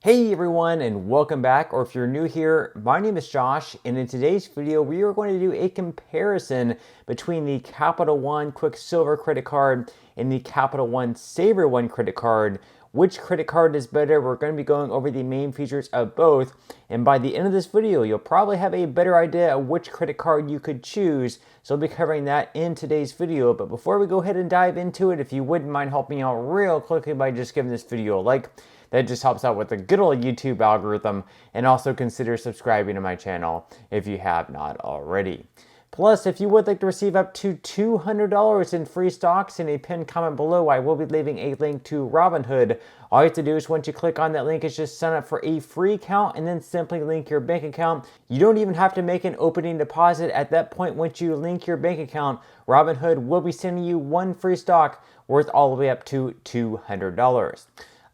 Hey everyone, and welcome back, or if you're new here, my name is Josh, and in today's video we are going to do a comparison between the Capital One Quicksilver credit card and the Capital One SavorOne credit card. Which credit card is better? We're going to be going over the main features of both, and by the end of this video you'll probably have a better idea of which credit card you could choose. So I'll be covering that in today's video. But before we go ahead and dive into it, if you wouldn't mind helping out real quickly by just giving this video a like, that just helps out with the good old YouTube algorithm, and also consider subscribing to my channel if you have not already. Plus, if you would like to receive up to $200 in free stocks, in a pinned comment below, I will be leaving a link to Robinhood. All you have to do is once you click on that link is just sign up for a free account and then simply link your bank account. You don't even have to make an opening deposit. At that point, once you link your bank account, Robinhood will be sending you one free stock worth all the way up to $200.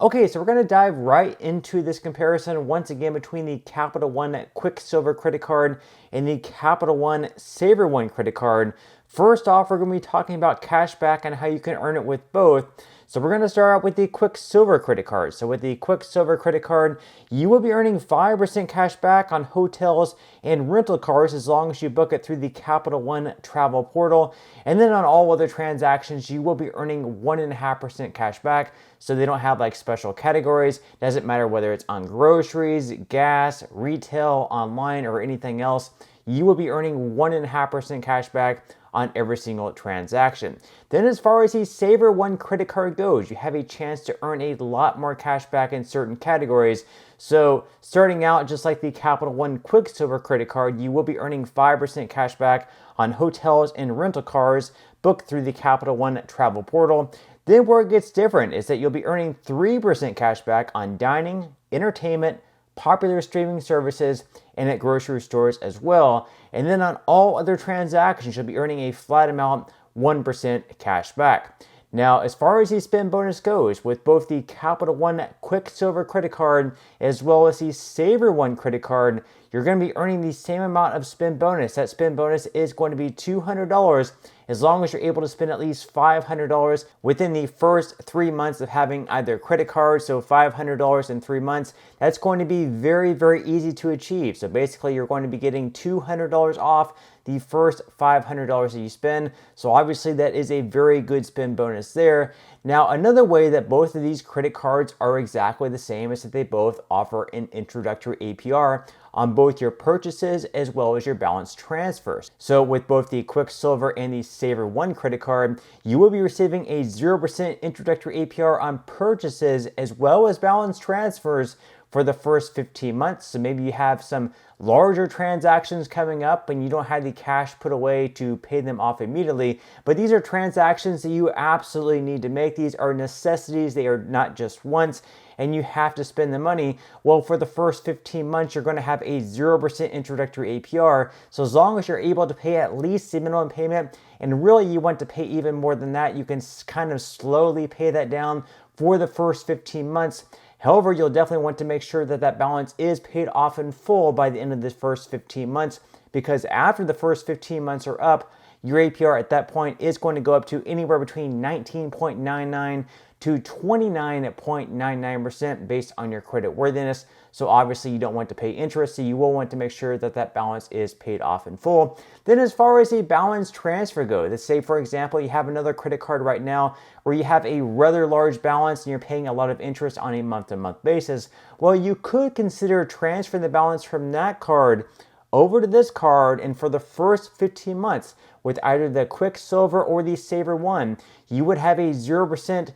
Okay, so we're going to dive right into this comparison once again between the Capital One Quicksilver credit card and the Capital One SavorOne credit card. First off, we're going to be talking about cashback and how you can earn it with both. So we're going to start out with the Quicksilver credit card. So with the Quicksilver credit card, you will be earning 5% cash back on hotels and rental cars as long as you book it through the Capital One travel portal. And then on all other transactions, you will be earning 1.5% cash back. So they don't have like special categories. Doesn't matter whether it's on groceries, gas, retail, online, or anything else. You will be earning 1.5% cash back on every single transaction. Then as far as the SavorOne credit card goes, you have a chance to earn a lot more cash back in certain categories. So starting out, just like the Capital One Quicksilver credit card, you will be earning 5% cash back on hotels and rental cars booked through the Capital One travel portal. Then where it gets different is that you'll be earning 3% cash back on dining, entertainment, popular streaming services, and at grocery stores as well. And then on all other transactions, you'll be earning a flat amount, 1% cash back. Now, as far as the spend bonus goes, with both the Capital One Quicksilver credit card as well as the SavorOne credit card, you're going to be earning the same amount of spend bonus. That spend bonus is going to be $200 as long as you're able to spend at least $500 within the first 3 months of having either credit card. So $500 in 3 months, that's going to be very, very easy to achieve. So basically you're going to be getting $200 off the first $500 that you spend. So obviously that is a very good spend bonus there. Now, another way that both of these credit cards are exactly the same is that they both offer an introductory APR on both your purchases as well as your balance transfers. So with both the Quicksilver and the SavorOne credit card, you will be receiving a 0% introductory APR on purchases as well as balance transfers for the first 15 months. So maybe you have some larger transactions coming up and you don't have the cash put away to pay them off immediately. But these are transactions that you absolutely need to make. These are necessities. They are not just once, and you have to spend the money. Well, for the first 15 months, you're going to have a 0% introductory APR. So as long as you're able to pay at least the minimum payment, and really you want to pay even more than that, you can kind of slowly pay that down for the first 15 months. However, you'll definitely want to make sure that that balance is paid off in full by the end of the first 15 months, because after the first 15 months are up, your APR at that point is going to go up to anywhere between 19.99 to 29.99% based on your credit worthiness. So obviously you don't want to pay interest, so you will want to make sure that that balance is paid off in full. Then as far as a balance transfer goes, let's say for example you have another credit card right now where you have a rather large balance and you're paying a lot of interest on a month-to-month basis. Well, you could consider transferring the balance from that card over to this card, and for the first 15 months with either the Quicksilver or the SavorOne, you would have a 0%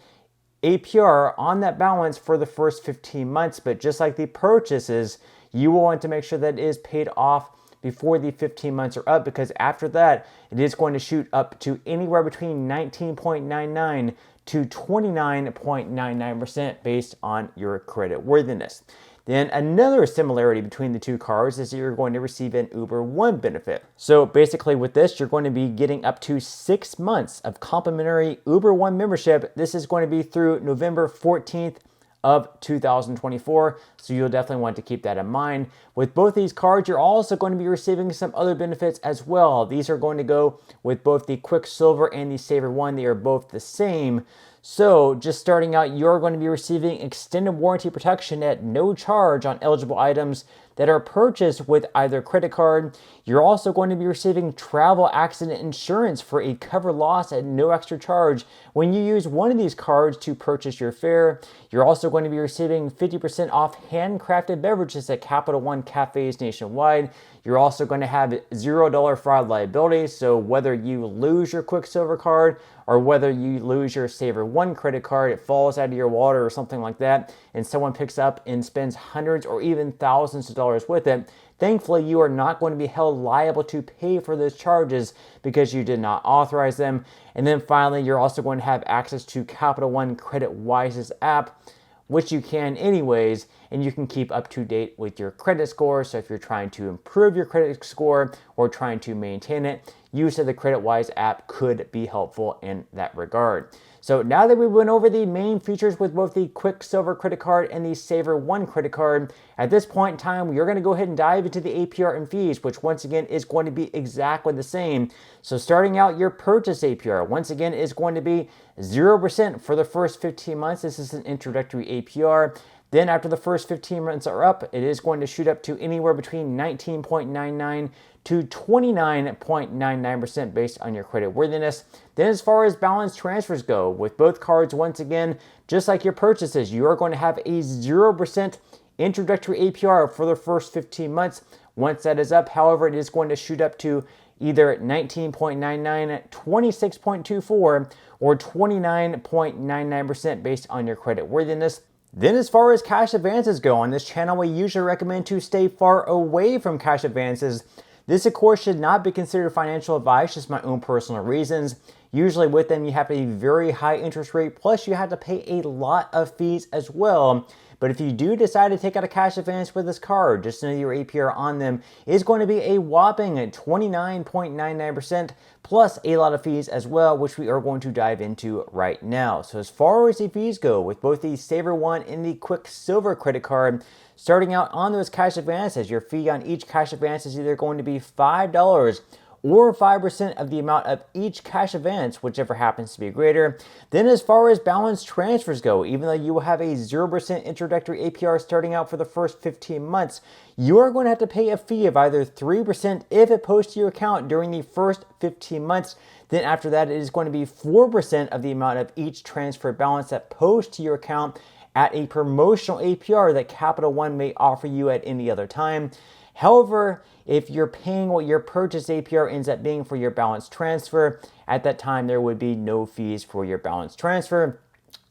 APR on that balance for the first 15 months. But just like the purchases, you will want to make sure that it is paid off before the 15 months are up, because after that, it is going to shoot up to anywhere between 19.99 to 29.99% based on your credit worthiness. Then another similarity between the two cards is that you're going to receive an Uber One benefit. So basically with this, you're going to be getting up to 6 months of complimentary Uber One membership. This is going to be through November 14th of 2024. So you'll definitely want to keep that in mind. With both these cards, you're also going to be receiving some other benefits as well. These are going to go with both the Quicksilver and the SavorOne. They are both the same. So just starting out, you're going to be receiving extended warranty protection at no charge on eligible items that are purchased with either credit card. You're also going to be receiving travel accident insurance for a covered loss at no extra charge when you use one of these cards to purchase your fare. You're also going to be receiving 50% off handcrafted beverages at Capital One cafes nationwide. You're also going to have $0 fraud liability, so whether you lose your Quicksilver card or whether you lose your SavorOne credit card, it falls out of your wallet or something like that, and someone picks up and spends hundreds or even thousands of dollars with it, thankfully you are not going to be held liable to pay for those charges because you did not authorize them. And then finally, you're also going to have access to Capital One Credit Wise's app, which you can anyways, and you can keep up to date with your credit score. So if you're trying to improve your credit score or trying to maintain it, use of the CreditWise app could be helpful in that regard. So now that we went over the main features with both the Quicksilver credit card and the SavorOne credit card, at this point in time, we're going to go ahead and dive into the APR and fees, which once again is going to be exactly the same. So starting out, your purchase APR, once again, is going to be 0% for the first 15 months. This is an introductory APR. Then after the first 15 months are up, it is going to shoot up to anywhere between 19.99 to 29.99% based on your credit worthiness. Then as far as balance transfers go, with both cards, once again, just like your purchases, you are going to have a 0% introductory APR for the first 15 months. Once that is up, however, it is going to shoot up to either 19.99, 26.24, or 29.99% based on your credit worthiness. Then as far as cash advances go, on this channel we usually recommend to stay far away from cash advances. This of course should not be considered financial advice, just my own personal reasons. Usually with them you have a very high interest rate, plus you have to pay a lot of fees as well. But if you do decide to take out a cash advance with this card, just know your APR on them is going to be a whopping 29.99% plus a lot of fees as well, which we are going to dive into right now. So as far as the fees go, with both the SavorOne and the Quicksilver credit card, starting out on those cash advances, your fee on each cash advance is either going to be $5 or 5% of the amount of each cash advance, whichever happens to be greater. Then as far as balance transfers go, even though you will have a 0% introductory APR starting out for the first 15 months, you are going to have to pay a fee of either 3% if it posts to your account during the first 15 months. Then after that, it is going to be 4% of the amount of each transfer balance that posts to your account at a promotional APR that Capital One may offer you at any other time. However, if you're paying what your purchase APR ends up being for your balance transfer, at that time there would be no fees for your balance transfer.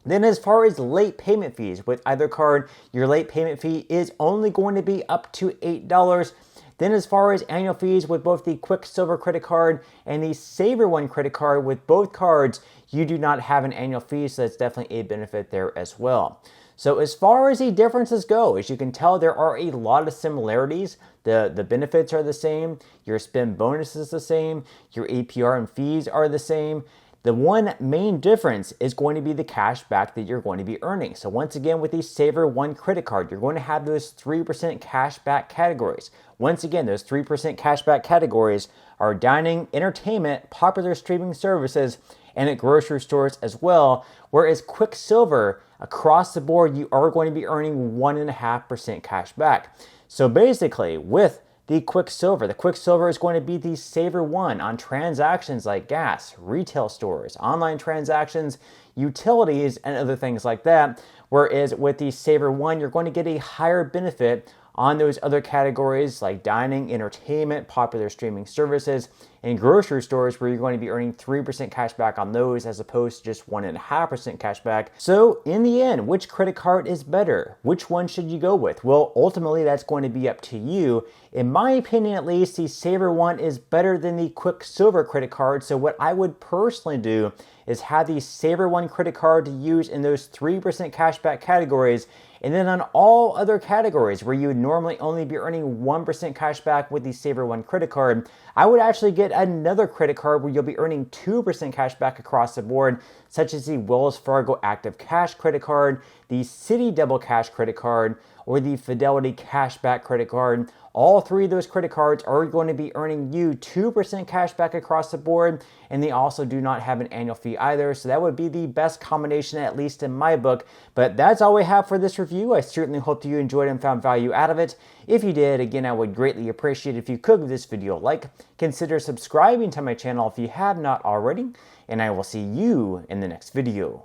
Then as far as late payment fees, with either card, your late payment fee is only going to be up to $8. Then as far as annual fees with both the Quicksilver credit card and the SavorOne credit card, with both cards, you do not have an annual fee, so that's definitely a benefit there as well. So as far as the differences go, as you can tell, there are a lot of similarities. The benefits are the same, your spend bonus is the same, your APR and fees are the same. The one main difference is going to be the cash back that you're going to be earning. So once again, with the SavorOne credit card, you're going to have those 3% cash back categories. Once again, those 3% cash back categories are dining, entertainment, popular streaming services, and at grocery stores as well. Whereas Quicksilver, across the board, you are going to be earning 1.5% cash back. So basically, with the Quicksilver is going to be the SavorOne on transactions like gas, retail stores, online transactions, utilities, and other things like that. Whereas with the SavorOne, you're going to get a higher benefit on those other categories like dining, entertainment, popular streaming services, and grocery stores, where you're going to be earning 3% cash back on those as opposed to just 1.5% cash back. So in the end, which credit card is better? Which one should you go with? Well, ultimately that's going to be up to you. In my opinion, at least, the SavorOne is better than the Quicksilver credit card. So what I would personally do is have the SavorOne credit card to use in those 3% cashback categories. And then on all other categories where you would normally only be earning 1% cash back with the SavorOne credit card, I would actually get another credit card where you'll be earning 2% cash back across the board, such as the Wells Fargo Active Cash credit card, the Citi Double Cash credit card, or the Fidelity Cashback credit card. All three of those credit cards are going to be earning you 2% cash back across the board, and they also do not have an annual fee either, so that would be the best combination, at least in my book. But that's all we have for this review. I certainly hope that you enjoyed and found value out of it. If you did, again, I would greatly appreciate it if you could give this video a like. Consider subscribing to my channel if you have not already, and I will see you in the next video.